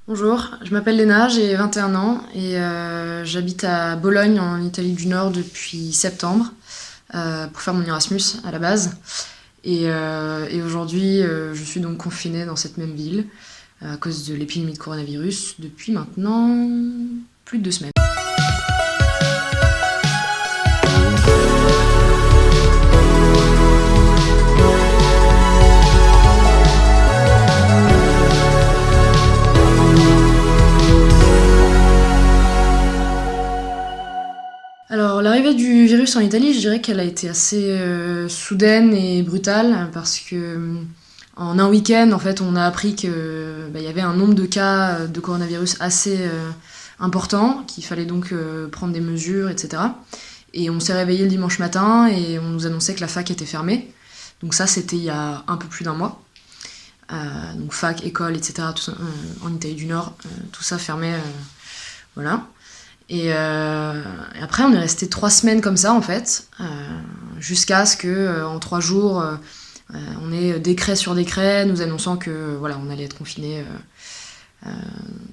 Bonjour, je m'appelle Léna, j'ai 21 ans et j'habite à Bologne en Italie du Nord depuis septembre pour faire mon Erasmus à la base. Et aujourd'hui, je suis donc confinée dans cette même ville à cause de l'épidémie de coronavirus depuis maintenant plus de 2 semaines. Alors, l'arrivée du virus en Italie, je dirais qu'elle a été assez soudaine et brutale parce que en un week-end, en fait, on a appris que y avait un nombre de cas de coronavirus assez important, qu'il fallait donc prendre des mesures, etc. Et on s'est réveillé le dimanche matin et on nous annonçait que la fac était fermée. Donc ça, c'était il y a un peu plus d'un mois. Donc fac, école, etc. Tout ça, en Italie du Nord, tout ça fermé, voilà. Et après, on est resté 3 semaines comme ça, en fait, jusqu'à ce que, en 3 jours, on ait décret sur décret nous annonçant que voilà, on allait être confiné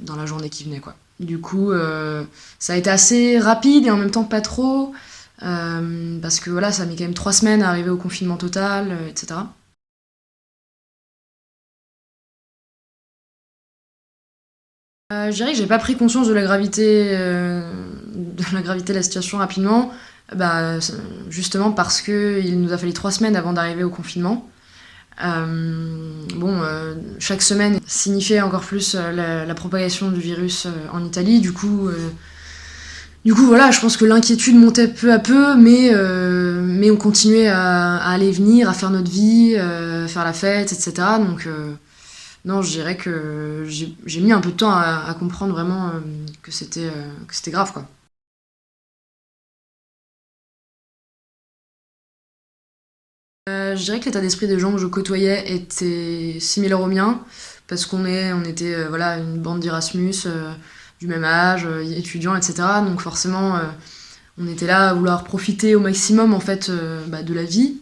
dans la journée qui venait, quoi. Du coup, ça a été assez rapide et en même temps pas trop, parce que voilà, ça a mis quand même 3 semaines à arriver au confinement total, etc. Je dirais que j'ai pas pris conscience de la gravité de la situation rapidement, bah, justement parce que il nous a fallu 3 semaines avant d'arriver au confinement. Bon, chaque semaine signifiait encore plus la propagation du virus en Italie. Du coup, voilà, je pense que l'inquiétude montait peu à peu, mais on continuait à aller et venir, à faire notre vie, faire la fête, etc. Donc, non, je dirais que j'ai mis un peu de temps à comprendre vraiment que c'était grave, quoi. Je dirais que l'état d'esprit des gens que je côtoyais était similaire au mien, parce on était voilà, une bande d'Erasmus, du même âge, étudiants, etc. Donc forcément, on était là à vouloir profiter au maximum en fait de la vie.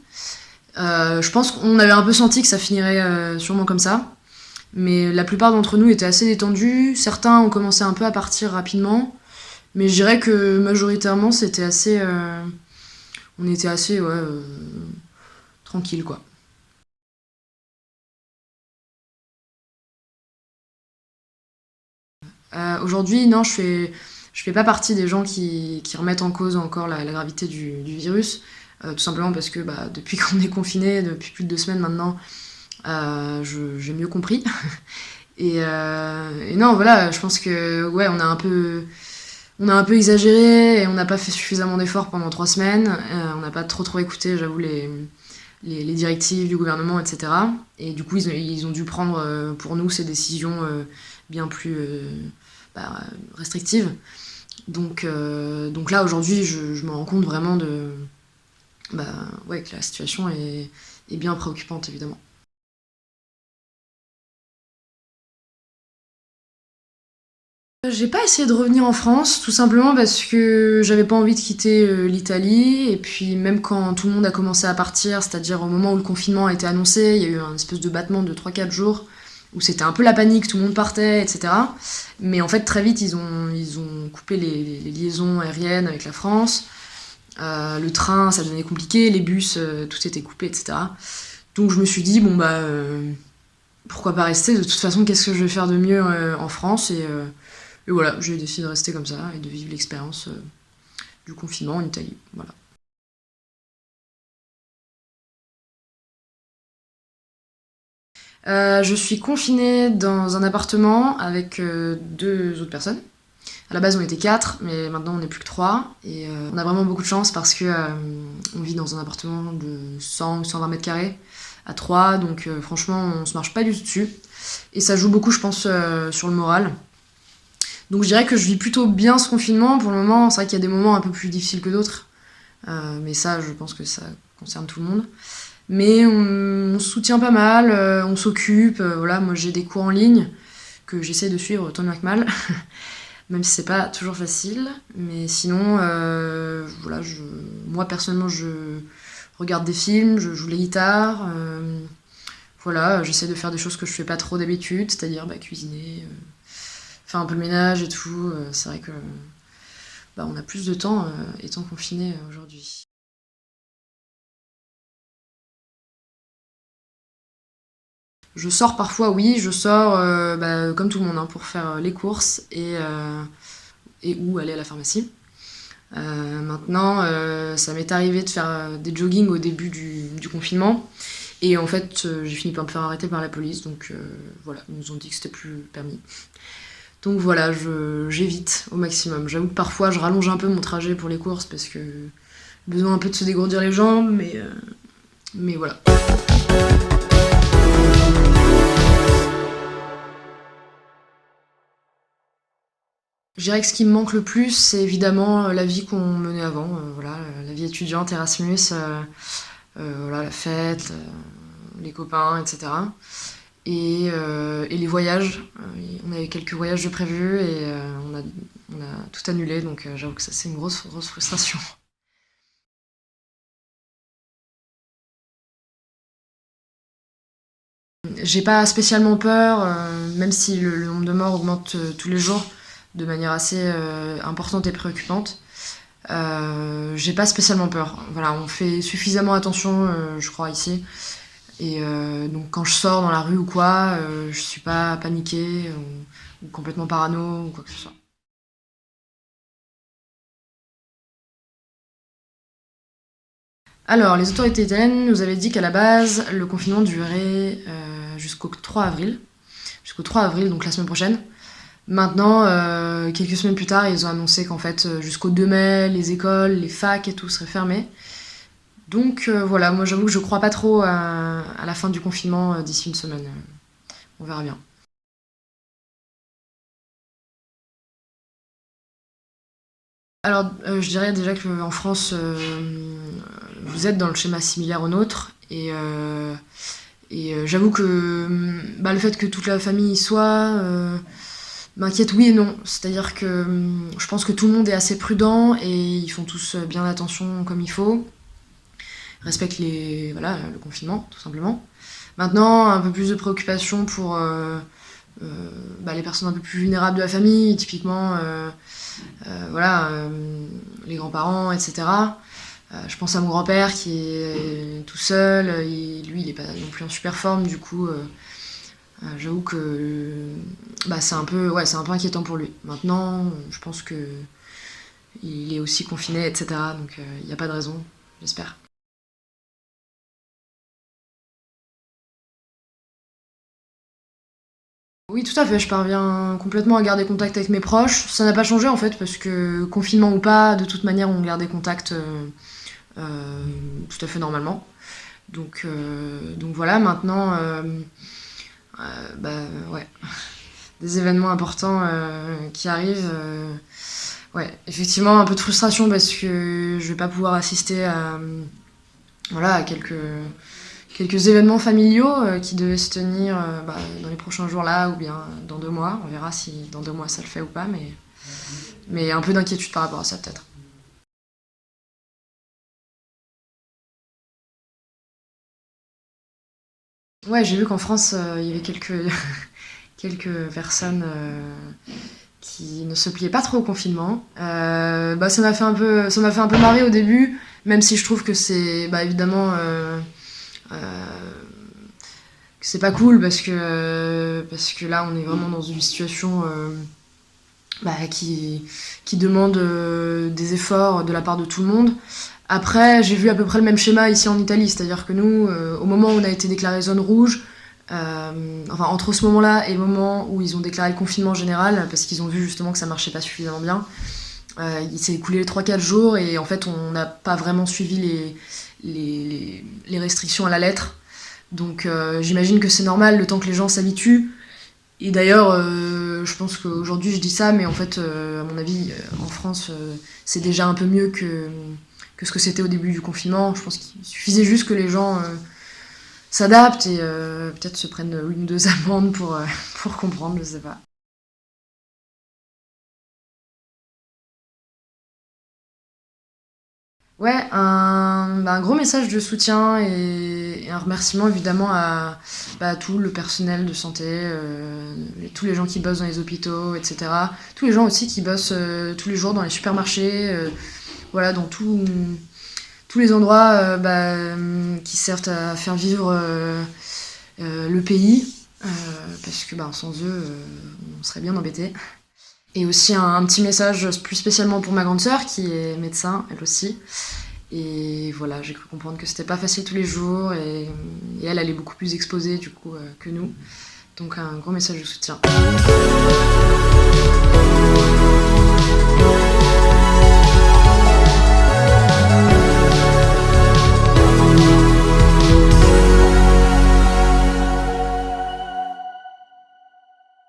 Je pense qu'on avait un peu senti que ça finirait sûrement comme ça, mais la plupart d'entre nous étaient assez détendus. Certains ont commencé un peu à partir rapidement, mais je dirais que majoritairement c'était assez, on était assez ouais, tranquille, quoi. Aujourd'hui, non, je fais pas partie des gens qui remettent en cause encore la gravité du virus, tout simplement parce que depuis qu'on est confiné, depuis plus de 2 semaines maintenant, j'ai mieux compris. Et non, voilà, je pense que ouais, on a un peu exagéré et on n'a pas fait suffisamment d'efforts pendant 3 semaines. On n'a pas trop écouté, j'avoue, les directives du gouvernement, etc. Et du coup, ils ont dû prendre pour nous ces décisions bien plus restrictives. Donc là, aujourd'hui, je me rends compte vraiment ouais, que la situation est bien préoccupante, évidemment. J'ai pas essayé de revenir en France, tout simplement parce que j'avais pas envie de quitter l'Italie. Et puis même quand tout le monde a commencé à partir, c'est-à-dire au moment où le confinement a été annoncé, il y a eu un espèce de battement de 3 4 jours où c'était un peu la panique, tout le monde partait, etc. Mais en fait, très vite, ils ont coupé les liaisons aériennes avec la France. Le train, ça devenait compliqué, les bus, tout était coupé, etc. Donc je me suis dit, bon pourquoi pas rester. De toute façon, qu'est-ce que je vais faire de mieux en France et voilà, j'ai décidé de rester comme ça et de vivre l'expérience du confinement en Italie. Voilà. Je suis confinée dans un appartement avec 2 autres personnes. À la base, on était 4, mais maintenant on n'est plus que 3. Et on a vraiment beaucoup de chance parce que on vit dans un appartement de 100 ou 120 mètres carrés à 3, donc franchement, on se marche pas du tout dessus. Et ça joue beaucoup, je pense, sur le moral. Donc je dirais que je vis plutôt bien ce confinement pour le moment. C'est vrai qu'il y a des moments un peu plus difficiles que d'autres, mais ça, je pense que ça concerne tout le monde. Mais on se soutient pas mal, on s'occupe. Voilà, moi j'ai des cours en ligne que j'essaie de suivre tant bien que mal, même si c'est pas toujours facile. Mais sinon, voilà, moi personnellement, je regarde des films, je joue la guitare. Voilà, j'essaie de faire des choses que je fais pas trop d'habitude, c'est-à-dire cuisiner, faire un peu le ménage et tout. C'est vrai que on a plus de temps étant confiné aujourd'hui. Je sors parfois, oui, je sors comme tout le monde hein, pour faire les courses et ou aller à la pharmacie. Maintenant, ça m'est arrivé de faire des joggings au début du confinement. Et en fait, j'ai fini par me faire arrêter par la police. Donc voilà, ils nous ont dit que c'était plus permis. Donc voilà, j'évite au maximum. J'avoue que parfois, je rallonge un peu mon trajet pour les courses parce que besoin un peu de se dégourdir les jambes, mais voilà. Je dirais que ce qui me manque le plus, c'est évidemment la vie qu'on menait avant. Voilà, la vie étudiante, Erasmus, voilà, la fête, les copains, etc. Et les voyages. On avait quelques voyages de prévus et on a tout annulé, donc j'avoue que ça c'est une grosse, grosse frustration. J'ai pas spécialement peur, même si le nombre de morts augmente tous les jours de manière assez importante et préoccupante. J'ai pas spécialement peur. Voilà, on fait suffisamment attention, je crois, ici. Et donc quand je sors dans la rue ou quoi, je suis pas paniquée ou complètement parano ou quoi que ce soit. Alors, les autorités italiennes nous avaient dit qu'à la base, le confinement durerait jusqu'au 3 avril. Jusqu'au 3 avril, donc la semaine prochaine. Maintenant, quelques semaines plus tard, ils ont annoncé qu'en fait, jusqu'au 2 mai, les écoles, les facs et tout seraient fermés. Donc voilà, moi j'avoue que je crois pas trop à la fin du confinement d'ici une semaine. On verra bien. Alors, je dirais déjà qu'en France, vous êtes dans le schéma similaire au nôtre. Et j'avoue que le fait que toute la famille y soit m'inquiète oui et non. C'est-à-dire que je pense que tout le monde est assez prudent et ils font tous bien attention comme il faut. Respectent le confinement, tout simplement. Maintenant, un peu plus de préoccupation pour les personnes un peu plus vulnérables de la famille, typiquement les grands-parents, etc. Je pense à mon grand-père qui est tout seul, lui il est pas non plus en super forme, du coup j'avoue que c'est un peu inquiétant pour lui. Maintenant, je pense que il est aussi confiné, etc. Donc il n'y a pas de raison, j'espère. Oui, tout à fait, je parviens complètement à garder contact avec mes proches. Ça n'a pas changé en fait, parce que confinement ou pas, de toute manière, on gardait contact tout à fait normalement. Donc voilà, maintenant, ouais, des événements importants qui arrivent. Ouais, effectivement, un peu de frustration parce que je vais pas pouvoir assister à quelques événements familiaux qui devaient se tenir dans les prochains jours là ou bien dans 2 mois. On verra si dans 2 mois ça le fait ou pas, mais un peu d'inquiétude par rapport à ça peut-être. Ouais, j'ai vu qu'en France, il y avait quelques personnes qui ne se pliaient pas trop au confinement. Ça m'a fait un peu marrer au début, même si je trouve que c'est évidemment euh, que c'est pas cool parce que là on est vraiment dans une situation qui demande des efforts de la part de tout le monde. Après, j'ai vu à peu près le même schéma ici en Italie, c'est-à-dire que nous, au moment où on a été déclaré zone rouge, entre ce moment-là et le moment où ils ont déclaré le confinement général, parce qu'ils ont vu justement que ça marchait pas suffisamment bien, il s'est écoulé 3-4 jours et en fait on n'a pas vraiment suivi les restrictions à la lettre. Donc j'imagine que c'est normal le temps que les gens s'habituent. Et d'ailleurs, je pense qu'aujourd'hui je dis ça, mais en fait, à mon avis, en France, c'est déjà un peu mieux que ce que c'était au début du confinement. Je pense qu'il suffisait juste que les gens s'adaptent et peut-être se prennent une ou deux amendes pour comprendre, je sais pas. Ouais, un gros message de soutien et un remerciement évidemment à tout le personnel de santé, tous les gens qui bossent dans les hôpitaux, etc. Tous les gens aussi qui bossent tous les jours dans les supermarchés, voilà, dans tous les endroits qui servent à faire vivre le pays, parce que sans eux, on serait bien embêtés. Et aussi un petit message plus spécialement pour ma grande sœur qui est médecin, elle aussi. Et voilà, j'ai cru comprendre que c'était pas facile tous les jours et elle est beaucoup plus exposée du coup que nous. Donc un gros message de soutien.